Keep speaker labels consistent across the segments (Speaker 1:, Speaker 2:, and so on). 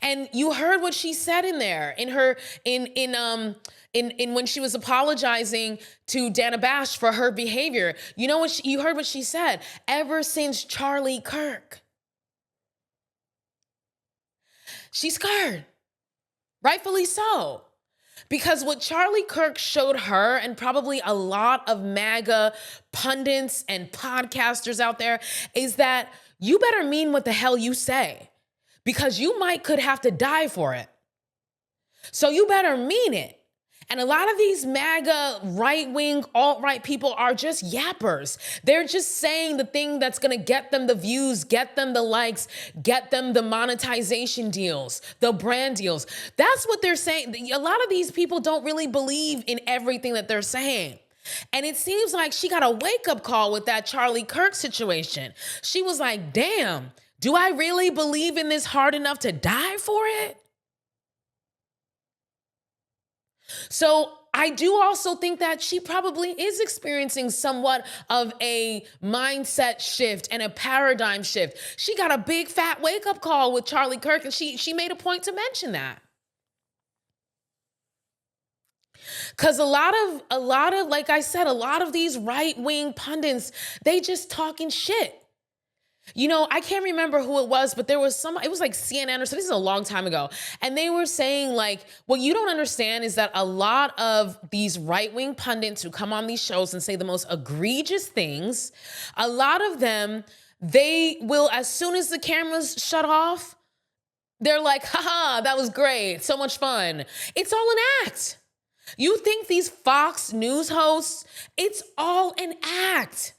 Speaker 1: And you heard what she said in there in when she was apologizing to Dana Bash for her behavior. You know what you heard what she said? Ever since Charlie Kirk. She's scared. Rightfully so. Because what Charlie Kirk showed her, and probably a lot of MAGA pundits and podcasters out there, is that you better mean what the hell you say, because you could have to die for it. So you better mean it. And a lot of these MAGA right-wing, alt-right people are just yappers. They're just saying the thing that's going to get them the views, get them the likes, get them the monetization deals, the brand deals. That's what they're saying. A lot of these people don't really believe in everything that they're saying. And it seems like she got a wake-up call with that Charlie Kirk situation. She was like, damn, do I really believe in this hard enough to die for it? So I do also think that she probably is experiencing somewhat of a mindset shift and a paradigm shift. She got a big fat wake-up call with Charlie Kirk, and she made a point to mention that. Because a lot of, like I said, a lot of these right-wing pundits, they just talking shit. You know, I can't remember who it was, but there was it was like CNN or so. This is a long time ago. And they were saying, like, what you don't understand is that a lot of these right-wing pundits who come on these shows and say the most egregious things, a lot of them, they will, as soon as the cameras shut off, they're like, haha, that was great. So much fun. It's all an act. You think these Fox News hosts, it's all an act.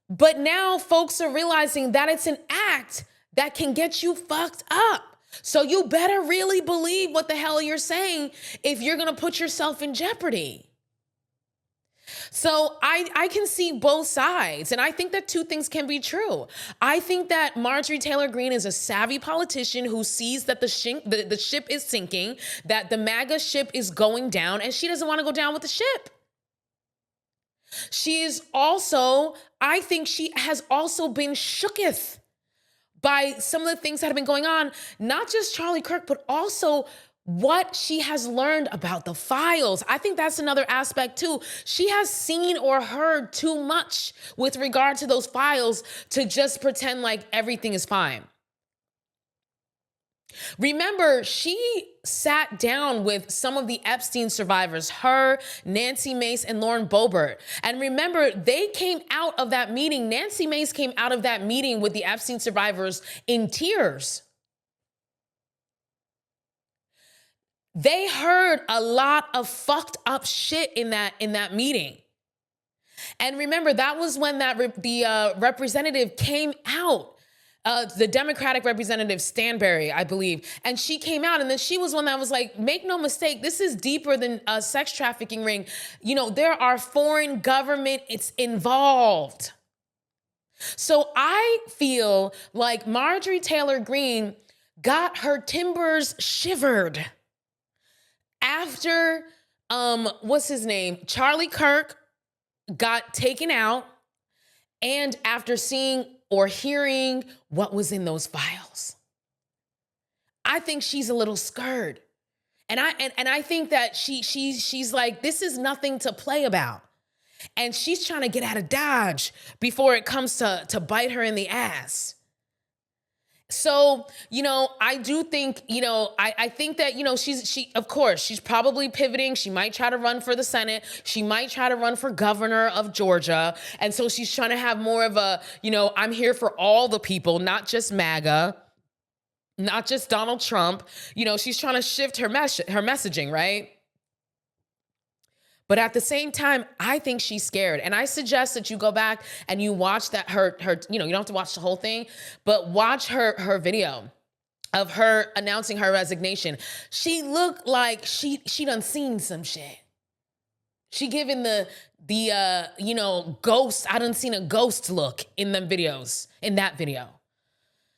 Speaker 1: But now folks are realizing that it's an act that can get you fucked up. So you better really believe what the hell you're saying if you're going to put yourself in jeopardy. So I can see both sides. And I think that two things can be true. I think that Marjorie Taylor Greene is a savvy politician who sees that the ship is sinking, that the MAGA ship is going down, and she doesn't want to go down with the ship. She is also, I think she has also been shooketh by some of the things that have been going on, not just Charlie Kirk, but also what she has learned about the files. I think that's another aspect too. She has seen or heard too much with regard to those files to just pretend like everything is fine. Remember, she sat down with some of the Epstein survivors, her, Nancy Mace, and Lauren Boebert. And remember, they came out of that meeting. Nancy Mace came out of that meeting with the Epstein survivors in tears. They heard a lot of fucked up shit in that meeting. And remember, that was when the representative came out. The Democratic representative, Stanberry, I believe. And she came out, and then she was one that was like, make no mistake, this is deeper than a sex trafficking ring. You know, there are foreign governments involved. So I feel like Marjorie Taylor Greene got her timbers shivered after, what's his name? Charlie Kirk got taken out, and after seeing or hearing what was in those files. I think she's a little scared. And I think that she's like, this is nothing to play about. And she's trying to get out of Dodge before it comes to bite her in the ass. So, you know, I do think, you know, I think that, you know, of course, she's probably pivoting. She might try to run for the Senate. She might try to run for governor of Georgia. And so she's trying to have more of a, you know, I'm here for all the people, not just MAGA, not just Donald Trump. You know, she's trying to shift her messaging, right? But at the same time, I think she's scared. And I suggest that you go back and you watch that her, you know, you don't have to watch the whole thing, but watch her video of her announcing her resignation. She looked like she done seen some shit. She giving the you know, ghost, I done seen a ghost look in them videos, in that video.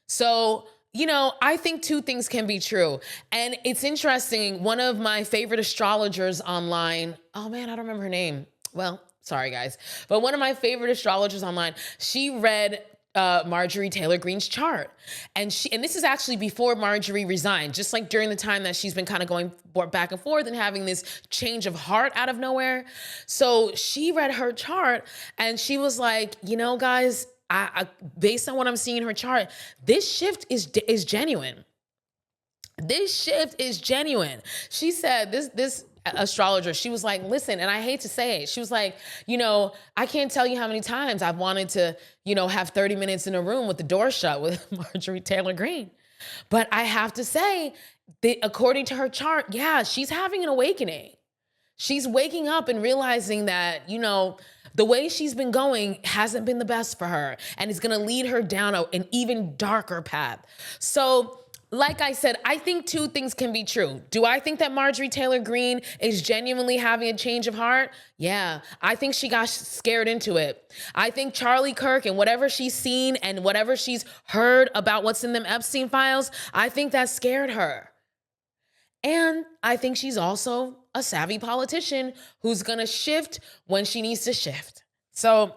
Speaker 1: So, you know, I think two things can be true. And it's interesting. One of my favorite astrologers online, oh man, I don't remember her name. Well, sorry guys. But one of my favorite astrologers online, she read Marjorie Taylor Greene's chart. And this is actually before Marjorie resigned, just like during the time that she's been kind of going back and forth and having this change of heart out of nowhere. So she read her chart and she was like, you know, guys, based on what I'm seeing in her chart, this shift is genuine. This shift is genuine. She said, this astrologer, she was like, listen, and I hate to say it, she was like, you know, I can't tell you how many times I've wanted to, you know, have 30 minutes in a room with the door shut with Marjorie Taylor Greene. But I have to say that according to her chart, yeah, she's having an awakening. She's waking up and realizing that, you know, the way she's been going hasn't been the best for her and it's going to lead her down an even darker path. So, like I said, I think two things can be true. Do I think that Marjorie Taylor Greene is genuinely having a change of heart? Yeah, I think she got scared into it. I think Charlie Kirk and whatever she's seen and whatever she's heard about what's in them Epstein files, I think that scared her. And I think she's also a savvy politician who's gonna shift when she needs to shift. So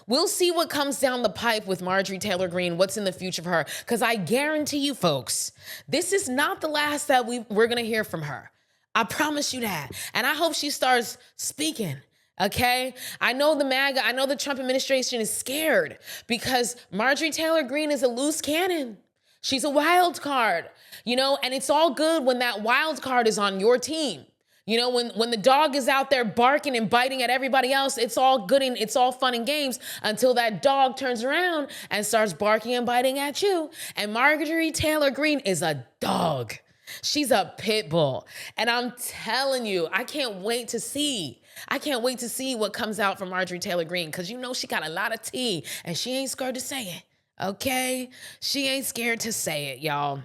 Speaker 1: we'll see what comes down the pipe with Marjorie Taylor Greene, what's in the future for her. Because I guarantee you, folks, this is not the last that we're going to hear from her. I promise you that. And I hope she starts speaking, okay? I know the Trump administration is scared because Marjorie Taylor Greene is a loose cannon. She's a wild card, you know, and it's all good when that wild card is on your team. You know, when the dog is out there barking and biting at everybody else, it's all good and it's all fun and games until that dog turns around and starts barking and biting at you. And Marjorie Taylor Greene is a dog. She's a pit bull. And I'm telling you, I can't wait to see what comes out from Marjorie Taylor Greene because you know she got a lot of tea and she ain't scared to say it, okay? She ain't scared to say it, y'all.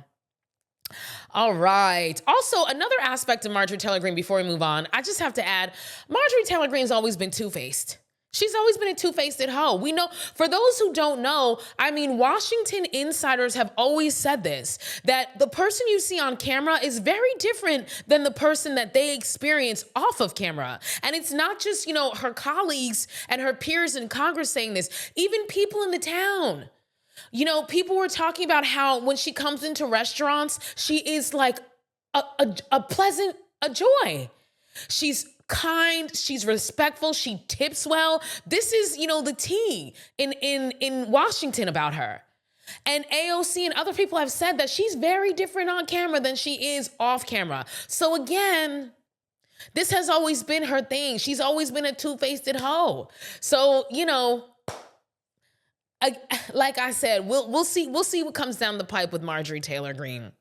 Speaker 1: All right. Also, another aspect of Marjorie Taylor Greene before we move on, I just have to add, Marjorie Taylor Greene's always been two-faced. She's always been a two-faced hoe. We know, for those who don't know, I mean, Washington insiders have always said this, that the person you see on camera is very different than the person that they experience off of camera. And it's not just, you know, her colleagues and her peers in Congress saying this, even people in the town. You know, people were talking about how when she comes into restaurants, she is like a pleasant, a joy. She's kind, she's respectful, she tips well. This is, you know, the tea in Washington about her. And AOC and other people have said that she's very different on camera than she is off camera. So again, this has always been her thing. She's always been a two-faced hoe. So, you know, like I said, we'll see what comes down the pipe with Marjorie Taylor Greene.